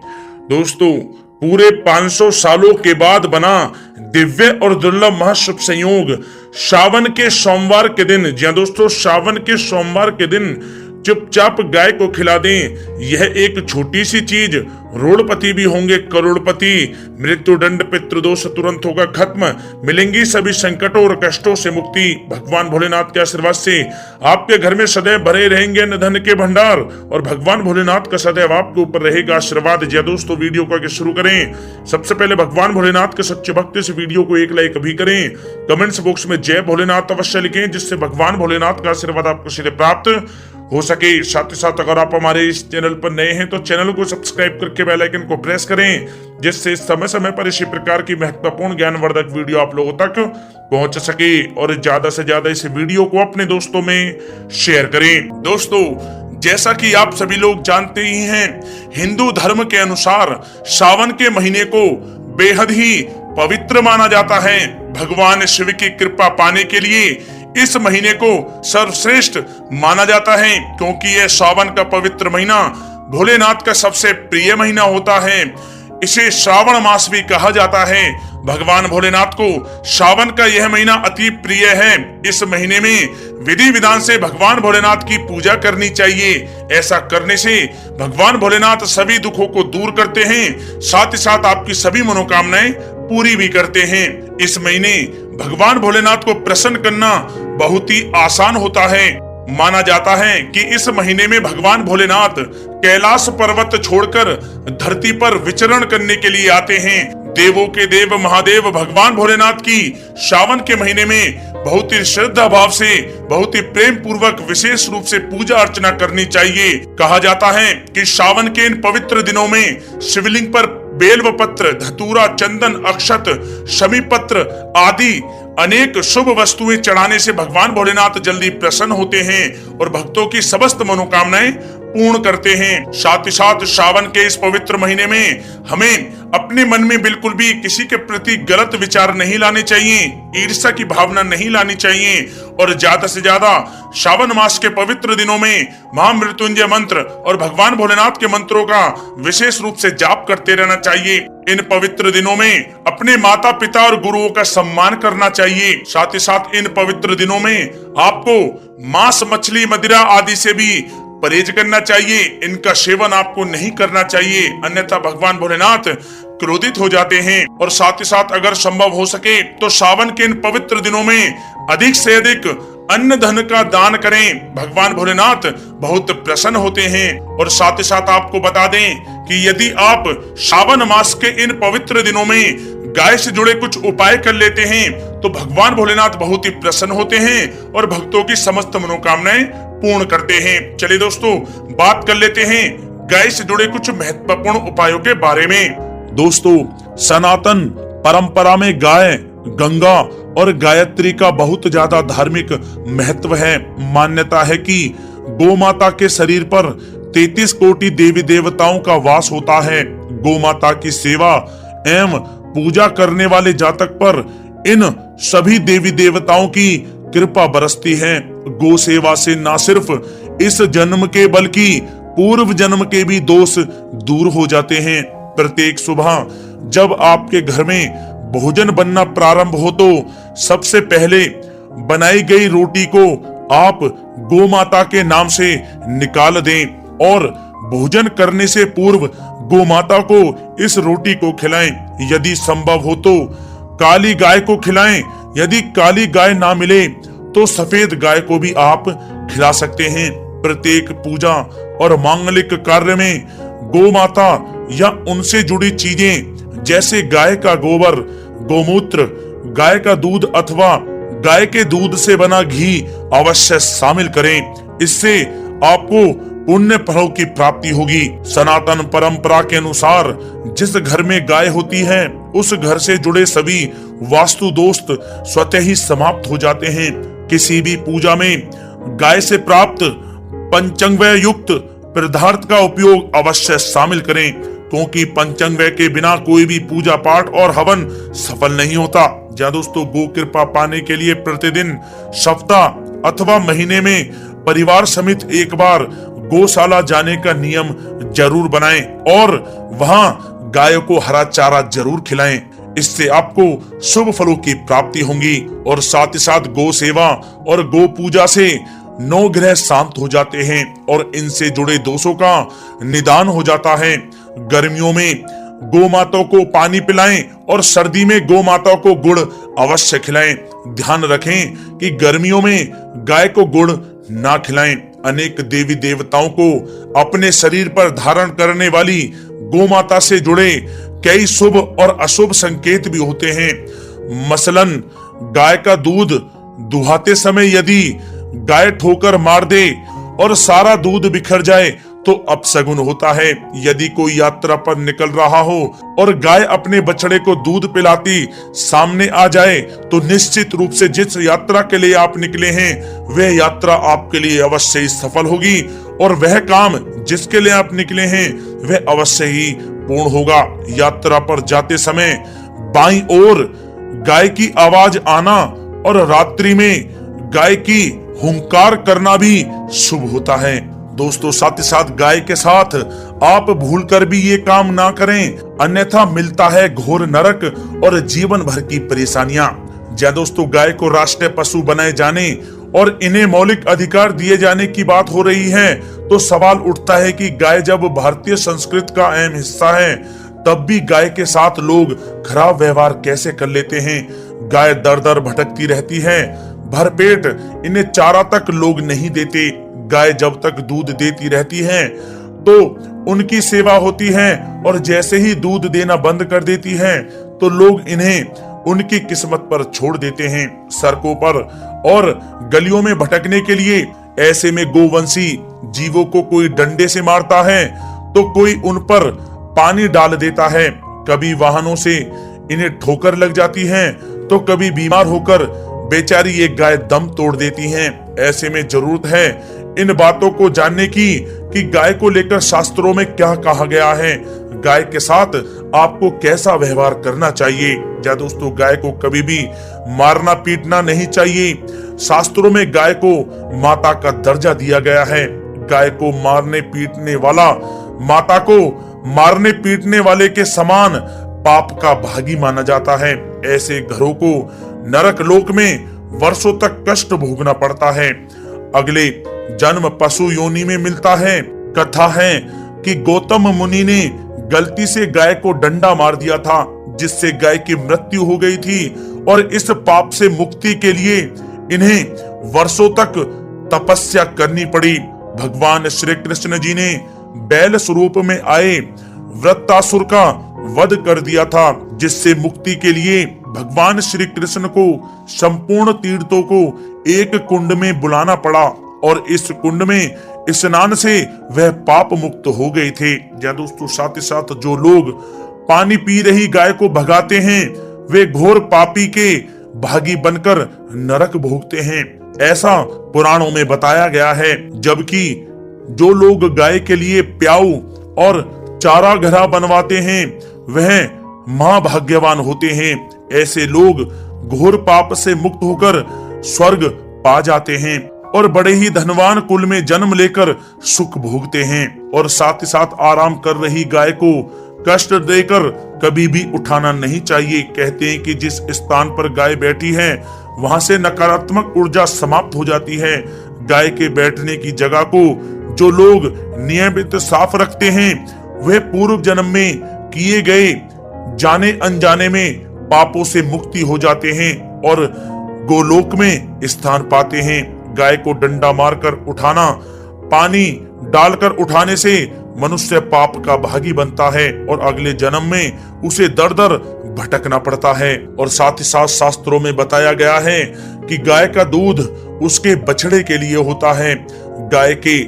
दोस्तों, पूरे 500 सालों के बाद बना दिव्य और दुर्लभ महाशुभ संयोग सावन के सोमवार के दिन, जी हाँ दोस्तों, सावन के सोमवार के दिन चुपचाप गाय को खिला दें। यह एक छोटी सी चीज रोड़पति भी होंगे करोड़पति। मृत्यु दंड पितृदोष तुरंत होगा खत्म, मिलेंगी सभी संकटों और कष्टों से मुक्ति। भगवान भोलेनाथ के आशीर्वाद से आपके घर में सदैव भरे रहेंगे अन्न धन के भंडार और भगवान भोलेनाथ का सदैव आपके ऊपर रहेगा आशीर्वाद। जी दोस्तों, वीडियो को आगे शुरू करें। सबसे पहले भगवान भोलेनाथ के सच्चे भक्त इस वीडियो को एक लाइक भी करें। कमेंट्स बॉक्स में जय भोलेनाथ अवश्य लिखें, जिससे भगवान भोलेनाथ का आशीर्वाद आपको सीधे प्राप्त हो सके। साथ ही साथ अगर आप हमारे इस चैनल पर नए हैं तो चैनल को सब्सक्राइब करके बेल आइकन को प्रेस करें, जिससे समय समय पर इसी प्रकार की महत्वपूर्ण ज्ञानवर्धक वीडियो आप लोगों तक पहुंच सके और ज्यादा से ज्यादा इस वीडियो को अपने दोस्तों में शेयर करें। दोस्तों, जैसा कि आप सभी लोग जानते ही हैं, हिंदू धर्म के अनुसार सावन के महीने को बेहद ही पवित्र माना जाता है। भगवान शिव की कृपा पाने के लिए इस महीने को सर्वश्रेष्ठ माना जाता है, क्योंकि यह सावन का पवित्र महीना भोलेनाथ का सबसे प्रिय महीना होता है। इसे श्रावण मास भी कहा जाता है। भगवान भोलेनाथ को सावन का यह महीना अति प्रिय है। इस महीने में विधि विधान से भगवान भोलेनाथ की पूजा करनी चाहिए। ऐसा करने से भगवान भोलेनाथ सभी दुखों को दूर करते हैं, साथ ही साथ आपकी सभी मनोकामनाएं पूरी भी करते हैं। इस महीने भगवान भोलेनाथ को प्रसन्न करना बहुत ही आसान होता है। माना जाता है कि इस महीने में भगवान भोलेनाथ कैलाश पर्वत छोड़कर धरती पर विचरण करने के लिए आते हैं। देवों के देव महादेव भगवान भोलेनाथ की सावन के महीने में बहुत ही श्रद्धा भाव से, बहुत ही प्रेम पूर्वक विशेष रूप से पूजा अर्चना करनी चाहिए। कहा जाता है कि सावन के इन पवित्र दिनों में शिवलिंग पर बेलव पत्र, धतूरा, चंदन, अक्षत, शमी पत्र आदि अनेक शुभ वस्तुएं चढ़ाने से भगवान भोलेनाथ जल्दी प्रसन्न होते हैं और भक्तों की समस्त मनोकामनाएं पूर्ण करते हैं। साथ ही साथ सावन के इस पवित्र महीने में हमें अपने मन में बिल्कुल भी किसी के प्रति गलत विचार नहीं लाने चाहिए, ईर्ष्या की भावना नहीं लानी चाहिए और ज्यादा से ज्यादा सावन मास के पवित्र दिनों में महामृत्युंजय मंत्र और भगवान भोलेनाथ के मंत्रों का विशेष रूप से जाप करते रहना चाहिए। इन पवित्र दिनों में अपने माता पिता और गुरुओं का सम्मान करना चाहिए। साथ ही साथ इन पवित्र दिनों में आपको मांस, मछली, मदिरा आदि से भी परहेज करना चाहिए। इनका सेवन आपको नहीं करना चाहिए, अन्यथा भगवान भोलेनाथ क्रोधित हो जाते हैं। और साथ ही साथ अगर संभव हो सके तो सावन के इन पवित्र दिनों में अधिक से अधिक अन्न धन का दान करें। भगवान भोलेनाथ बहुत प्रसन्न होते हैं। और साथ ही साथ आपको बता दें कि यदि आप सावन मास के इन पवित्र दिनों में गाय से जुड़े कुछ उपाय कर लेते हैं तो भगवान भोलेनाथ बहुत ही प्रसन्न होते हैं और भक्तों की समस्त मनोकामनाएं पूर्ण करते हैं। चलिए दोस्तों, बात कर लेते हैं गाय से जुड़े कुछ महत्वपूर्ण उपायों के बारे में। दोस्तों, सनातन परंपरा में गाय, गंगा और गायत्री का बहुत ज्यादा धार्मिक महत्व है। मान्यता है कि गौ माता के शरीर पर 33 कोटि देवी देवताओं का वास होता है। गौ माता की सेवा एवं पूजा करने वाले जातक पर इन सभी देवी देवताओं की कृपा बरसती है। गौ सेवा से न सिर्फ इस जन्म के बल्कि पूर्व जन्म के भी दोष दूर हो जाते हैं। प्रत्येक सुबह जब आपके घर में भोजन बनना प्रारंभ हो तो सबसे पहले बनाई गई रोटी को आप गौ माता के नाम से निकाल दें और भोजन करने से पूर्व गौ माता को इस रोटी को खिलाएं। यदि संभव हो तो काली गाय को खिलाएं। यदि काली गाय ना मिले तो सफेद गाय को भी आप खिला सकते हैं। प्रत्येक पूजा और मांगलिक कार्य में गौ माता या उनसे जुड़ी चीजें जैसे गाय का गोबर, गोमूत्र, गाय का दूध अथवा गाय के दूध से बना घी अवश्य शामिल करें। इससे आपको पुण्य फलों की प्राप्ति होगी। सनातन परंपरा के अनुसार जिस घर में गाय होती है उस घर से जुड़े सभी वास्तु दोष स्वतः ही समाप्त हो जाते हैं। किसी भी पूजा में गाय से प्राप्त पंचांगव्य युक्त पदार्थ का उपयोग अवश्य शामिल करें, क्योंकि पंचांगव्य के बिना कोई भी पूजा पाठ और हवन सफल नहीं होता। जहाँ दोस्तों, गो कृपा पाने के लिए प्रतिदिन, सप्ताह अथवा महीने में परिवार समेत एक बार गौशाला जाने का नियम जरूर बनाएं और वहां गायों को हरा चारा जरूर खिलाएं। इससे आपको शुभ फलों की प्राप्ति होगी और साथ ही साथ गौ सेवा और गौ पूजा से 9 ग्रह शांत हो जाते हैं और इनसे जुड़े दोषों का निदान हो जाता है। गर्मियों में गौ माताओं को पानी पिलाएं और सर्दी में गौ माताओं को गुड़ अवश्य खिलाएं। ध्यान रखें कि गर्मियों में गाय को गुड़ ना खिलाएं। अनेक देवी देवताओं को अपने शरीर पर धारण करने वाली गौ माता से जुड़े कई शुभ और अशुभ संकेत भी होते हैं। मसलन गाय का दूध दुहाते समय यदि गाय ठोकर मार दे और सारा दूध बिखर जाए तो अपशगुन होता है। यदि कोई यात्रा पर निकल रहा हो और गाय अपने बछड़े को दूध पिलाती सामने आ जाए तो निश्चित रूप से जिस यात्रा के लिए आप निकले हैं वह यात्रा आपके लिए अवश्य ही सफल होगी और वह काम जिसके लिए आप निकले हैं वह अवश्य ही पूर्ण होगा। यात्रा पर जाते समय बाईं ओर गाय की आवाज आना और रात्रि में गाय की हुंकार करना भी शुभ होता है। दोस्तों साथ ही साथ गाय के साथ आप भूलकर भी ये काम ना करें, अन्यथा मिलता है घोर नरक और जीवन भर की परेशानियां। जहाँ दोस्तों गाय को राष्ट्रीय पशु बनाए जाने और इन्हें मौलिक अधिकार दिए जाने की बात हो रही है तो सवाल उठता है कि गाय जब भारतीय संस्कृति का अहम हिस्सा है तब भी गाय के साथ लोग खराब व्यवहार कैसे कर लेते हैं। गाय दर दर भटकती रहती है, भरपेट इन्हें चारा तक लोग नहीं देते। गाय जब तक दूध देती रहती है तो उनकी सेवा होती है और जैसे ही दूध देना बंद कर देती है तो लोग इन्हें उनकी किस्मत पर छोड़ देते हैं, सड़कों पर और गलियों में भटकने के लिए। ऐसे में गोवंशी जीवों को कोई डंडे से मारता है तो कोई उन पर पानी डाल देता है, कभी वाहनों से इन्हें ठोकर लग जाती है तो कभी बीमार होकर बेचारी ये गाय दम तोड़ देती हैं। ऐसे में जरूरत है इन बातों को जानने की कि गाय को लेकर शास्त्रों में क्या कहा गया है, गाय के साथ आपको कैसा व्यवहार करना चाहिए। या दोस्तों गाय को कभी भी मारना पीटना नहीं चाहिए। शास्त्रों में गाय को माता का दर्जा दिया गया है। गाय को मारने पीटने वाला माता को मारने पीटने वाले के समान पाप का भागी माना जाता है। ऐसे घरों को नरक लोक में वर्षों तक कष्ट भोगना पड़ता है। अगले जन्म पशु योनि में मिलता है। कथा है कि गौतम मुनि ने गलती से गाय को डंडा मार दिया था जिससे गाय की मृत्यु हो गई थी और इस पाप से मुक्ति के लिए इन्हें वर्षों तक तपस्या करनी पड़ी। भगवान श्री कृष्ण जी ने बैल स्वरूप में आए वृत्तासुर का वध कर दिया था जिससे मुक्ति के लिए भगवान श्री कृष्ण को संपूर्ण तीर्थों को एक कुंड में बुलाना पड़ा और इस कुंड में स्नान से वह पाप मुक्त हो गए थे। या दोस्तों साथ ही साथ जो लोग पानी पी रही गाय को भगाते हैं वे घोर पापी के भागी बनकर नरक भोगते हैं, ऐसा पुराणों में बताया गया है। जबकि जो लोग गाय के लिए प्याऊ और चारा घरा बनवाते हैं वह महाभाग्यवान होते हैं। ऐसे लोग घोर पाप से मुक्त होकर स्वर्ग पा जाते हैं और बड़े ही धनवान कुल में जन्म लेकर सुख भोगते हैं। और साथ ही साथ आराम कर रही गाय को कष्ट देकर कभी भी उठाना नहीं चाहिए। कहते हैं कि जिस स्थान पर गाय बैठी है वहां से नकारात्मक ऊर्जा समाप्त हो जाती है। गाय के बैठने की जगह को जो लोग नियमित साफ रखते हैं वे पूर्व जन्म में किए गए जाने अनजाने में पापों से मुक्ति हो जाते हैं और गोलोक में स्थान पाते हैं। गाय को डंडा मारकर उठाना, पानी डालकर उठाने से मनुष्य पाप का भागी बनता है और अगले जन्म में उसे दर दर भटकना पड़ता है। और साथ ही साथ शास्त्रों में बताया गया है कि गाय का दूध उसके बछड़े के लिए होता है। गाय के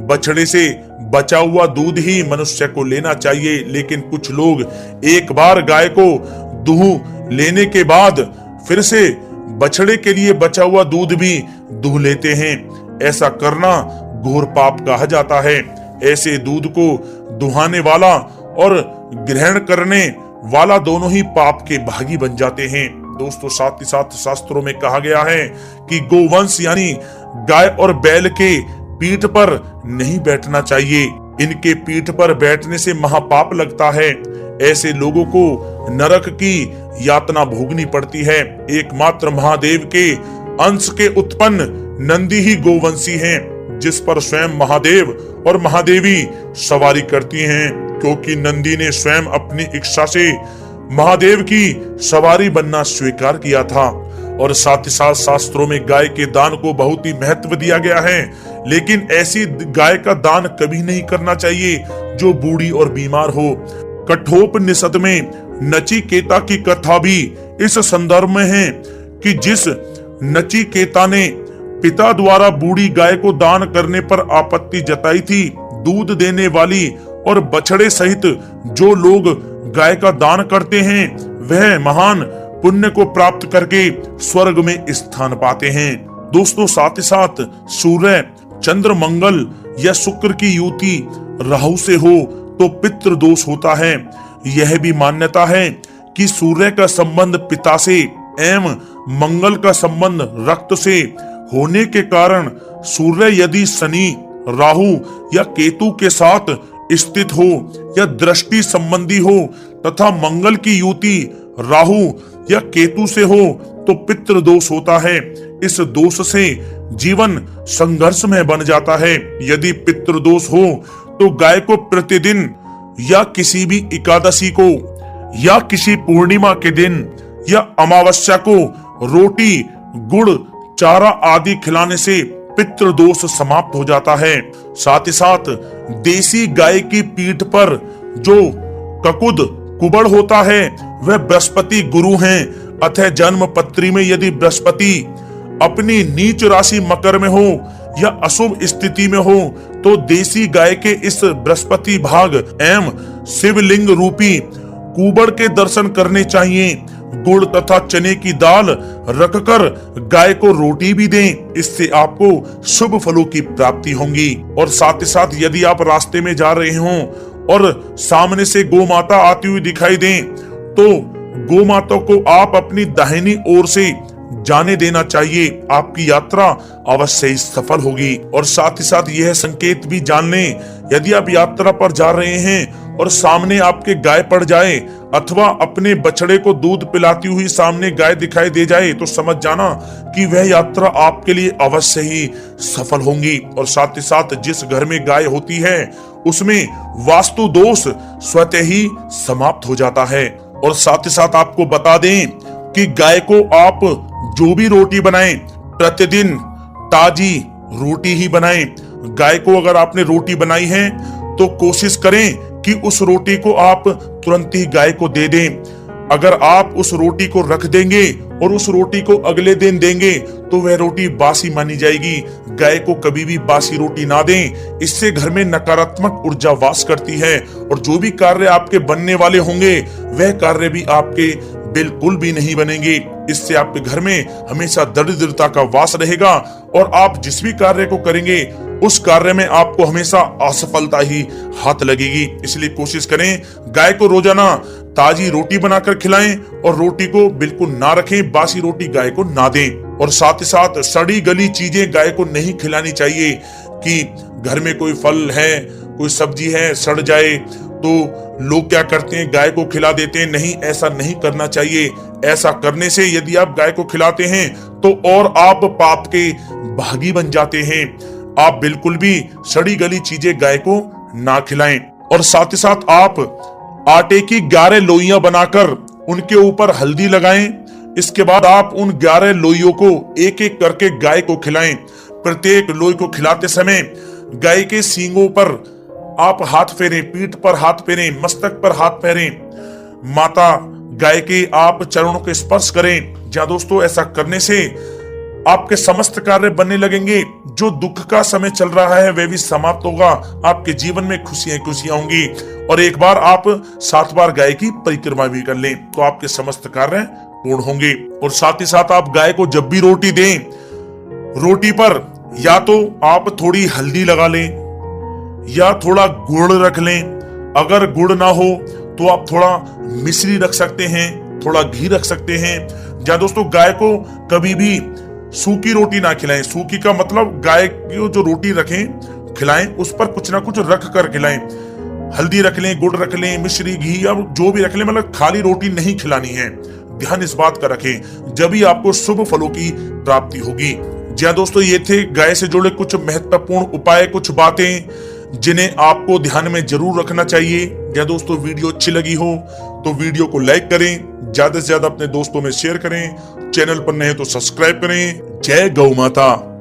बछड़े से बचा हुआ दूध ही मनुष्य को लेना चाहिए, लेकिन कुछ लोग एक बार गाय को दूह लेने के बाद फिर से बछड़े के लिए बचा हुआ दूध भी दूह लेते हैं। ऐसा करना घोर पाप कहा जाता है। ऐसे दूध को दुहाने वाला और ग्रहण करने वाला दोनों ही पाप के भागी बन जाते हैं। दोस्तों साथ ही साथ शास्त्रों में कहा गया है कि गोवंश यानी गाय और बैल के पीठ पर नहीं बैठना चाहिए। इनके पीठ पर बैठने से महापाप लगता है। ऐसे लोगों को नरक की यातना भोगनी पड़ती है। एकमात्र महादेव के अंश के उत्पन्न नंदी ही गोवंशी हैं, जिस पर स्वयं महादेव और महादेवी सवारी करती हैं, क्योंकि नंदी ने स्वयं अपनी इच्छा से महादेव की सवारी बनना स्वीकार किया था। और साथ ही साथ शास्त्रों में गाय के दान को बहुत ही महत्व दिया गया है, लेकिन ऐसी गाय का दान कभी नहीं करना चाहिए जो बूढ़ी और बीमार हो। कठोपनिषद में नचिकेता की कथा भी इस संदर्भ में है कि जिस नचिकेता ने पिता द्वारा बूढ़ी गाय को दान करने पर आपत्ति जताई थी, दूध देने वाली और बछड़े सहित जो लोग गाय का दान करते हैं वह महान पुण्य को प्राप्त करके स्वर्ग में स्थान पाते हैं। दोस्तों, साथ ही साथ सूर्य, चंद्र, मंगल या शुक्र की युति राहु से हो तो पितृ दोष होता है। यह भी मान्यता है कि सूर्य का संबंध पिता से एवं मंगल का संबंध रक्त से होने के कारण सूर्य यदि शनि, राहु या केतु के साथ स्थित हो या दृष्टि संबंधी हो तथा मंगल की युति राहु या केतु से हो तो पितृ दोष होता है। इस दोष से जीवन संघर्षमय बन जाता है। यदि पितृ दोष हो तो गाय को प्रतिदिन या किसी भी एकादशी को या किसी पूर्णिमा के दिन या अमावस्या को रोटी, गुड़, चारा आदि खिलाने से पितृ दोष समाप्त हो जाता है। साथ ही साथ देसी गाय की पीठ पर जो ककुद कुबड़ होता है वह बृहस्पति गुरु हैं। अतः जन्म पत्री में यदि बृहस्पति अपनी नीच राशि मकर में हो या अशुभ स्थिति में हो तो देसी गाय के इस बृहस्पति भाग एवं शिवलिंग रूपी कुबड़ के दर्शन करने चाहिए। गुड़ तथा चने की दाल रखकर गाय को रोटी भी दें, इससे आपको शुभ फलों की प्राप्ति होगी। और साथ ही साथ यदि आप रास्ते में जा रहे हों और सामने से गौ माता आती हुई दिखाई दें तो गौ माता को आप अपनी दाहिनी ओर से जाने देना चाहिए। आपकी यात्रा अवश्य ही सफल होगी। और साथ ही साथ यह संकेत भी जान लें, यदि आप यात्रा पर जा रहे हैं और सामने आपके गाय पड़ जाए अथवा अपने बछड़े को दूध पिलाती हुई सामने गाय दिखाई दे जाए तो समझ जाना कि वह यात्रा आपके लिए अवश्य ही सफल होगी। और साथ ही साथ जिस घर में गाय होती है उसमें वास्तु दोष स्वतः ही समाप्त हो जाता है। और साथ ही साथ आपको बता दें कि गाय को आप जो भी रोटी बनाएं प्रतिदिन ताजी रोटी ही बनाएं। गाय को अगर आपने रोटी बनाई है तो कोशिश करें कि उस रोटी को आप तुरंत ही गाय को दे दें। अगर आप उस रोटी को रख देंगे और उस रोटी को अगले दिन देंगे तो वह रोटी बासी मानी जाएगी। गाय को कभी भी बासी रोटी ना दें, इससे घर में नकारात्मक ऊर्जा वास करती है और जो भी कार्य आपके बनने वाले होंगे वह कार्य भी आपके बिल्कुल भी नहीं बनेंगे। इससे आपके घर में हमेशा दरिद्रता का वास रहेगा और आप जिस भी कार्य को करेंगे उस कार्य में आपको हमेशा असफलता ही हाथ लगेगी। इसलिए कोशिश करें गाय को रोजाना ताजी रोटी बनाकर खिलाएं और रोटी को बिल्कुल ना रखें, बासी रोटी गाय को ना दें। और साथ ही साथ सड़ी गली चीजें गाय को नहीं खिलानी चाहिए कि घर में कोई फल है, कोई सब्जी है, सड़ जाए तो लोग क्या करते हैं गाय को खिला देते हैं। नहीं, ऐसा नहीं करना चाहिए। ऐसा करने से यदि आप गाय को खिलाते हैं तो और आप पाप के भागी बन जाते हैं। आप बिल्कुल भी सड़ी गली चीजें गाय को ना खिलाएं। और साथ ही साथ आप आटे की 11 लोइयां बनाकर उनके ऊपर हल्दी लगाएं। इसके बाद आप उन 11 लोइयों को एक एक करके गाय को खिलाएं। प्रत्येक लोई को खिलाते समय गाय के सींगों पर आप हाथ फेरें, पीठ पर हाथ फेरें, मस्तक पर हाथ फेरें, माता गाय के आप चरणों के स्पर्श करें। जहाँ दोस्तों ऐसा करने से आपके समस्त कार्य बनने लगेंगे। जो दुख का समय चल रहा है वह भी समाप्त होगा। आपके जीवन में खुशियां खुशियां होंगी। और एक बार आप 7 बार गाय की परिक्रमा भी कर लें तो आपके समस्त कार्य पूर्ण होंगे। और साथ ही साथ आप गाय को जब भी रोटी दें, रोटी पर या तो आप थोड़ी हल्दी लगा लें या थोड़ा गुड़ रख लें। अगर गुड़ ना हो तो आप थोड़ा मिश्री रख सकते हैं, थोड़ा घी रख सकते हैं। जहाँ दोस्तों गाय को कभी भी सूखी रोटी ना खिलाएं। सूखी का मतलब गाय की जो रोटी रखें खिलाएं, उस पर कुछ ना कुछ रख कर खिलाएं। हल्दी रख लें, गुड़ रख लें, मिश्री, घी या जो भी रख लें, मतलब खाली रोटी नहीं खिलानी है। ध्यान इस बात का रखें, जब ही आपको शुभ फलों की प्राप्ति होगी। जी हाँ दोस्तों, ये थे गाय से जुड़े कुछ महत्वपूर्ण उपाय, कुछ बातें जिन्हें आपको ध्यान में जरूर रखना चाहिए। या दोस्तों वीडियो अच्छी लगी हो तो वीडियो को लाइक करें, ज्यादा से ज्यादा अपने दोस्तों में शेयर करें, चैनल पर नए तो सब्सक्राइब करें। जय गौ माता।